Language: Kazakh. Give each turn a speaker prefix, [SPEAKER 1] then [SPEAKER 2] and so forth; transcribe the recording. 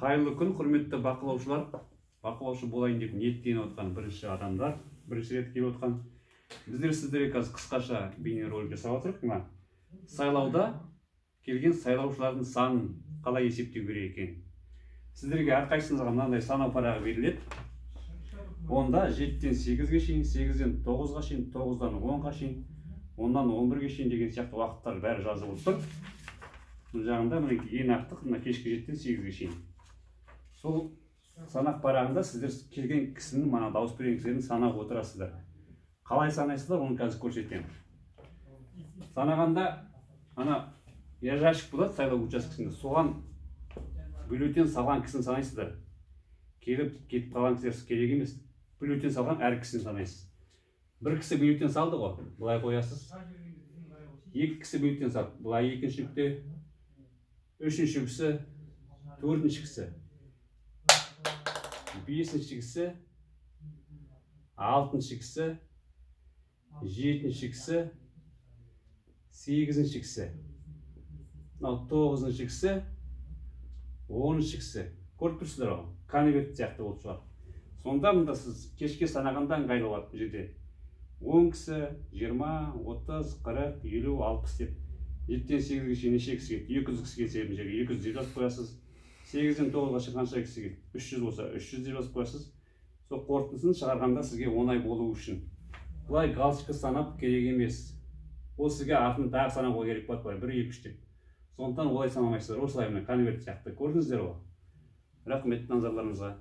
[SPEAKER 1] Қайырлы күн, құрметті бақылаушылар. Бақылаушы болайын деп ниеттеніп отқан бірінші адамдар, бірінші рет келіп отқан. Біздер сіздерге қазір қысқаша бейне ролик жасап отырмық. Мына сайлауда келген сайлаушылардың санын қалай есептеу керек екен. Сіздерге әрқайсыңызға мынандай санау парағы беріледі. Онда 7-тен 8-ге шейін, 8-ден 9-ға шейін, 9-дан 10-ға шейін, 10-дан 11-ге шейін деген сияқты уақыттар бәрі жазылып тұр. Бұл жағында ең ақтық кешкі 7-тен 8-ге шейін. Сол санақ парағында сіздер келген кісінің мана дауыс берген кісілерін санап отырасыздар. Қалай санайсыздар, оны қазір көрсетемін. Санағанда ана яжашық болады сайлау учаскесінде. Соған бюллетень салған кісіні санайсыздар. Кетіп қалған кісілер керек емес. Бюллетень салған әр кісіні санайсыз. Бір кісі бюллетень салды ғой, былай қоясыз. Екі кісі бюллетень салды, былай екінші нүкте, үшінші кісі, төртінші кісі, бесінші кісі, алтыншы кісі, жетінші кісі, сегізінші кісі, тоғызыншы кісі, оныншы кісі. Көріп тұрсыздар ғой, конверт сияқты болып шығар. Сонда мұнда сіз кешке санағанда ыңғайлы болады бұл жерде. 10 кісі, 20, 30, 40, 50, 60 деп. 7-тен 8-ге шейін неше кісі келді? 200 кісі келсе бұл жерге 200 деп жазып қоясыз. 8-ден 9-ға шыққанша кісі келді. 300 болса 300 деп жазып қоясыз. Сол қорытындысын шығарғанда сізге оңай болу үшін. Бұлай галочка санап керек емес. Ол сізге артын тағы санауға керек болады, 1, 2, 3 деп. Сондықтан олай санамайсыздар. Осылай мына конверт сияқты. Көрдіңіздер ғой. Рахмет назарларыңызға.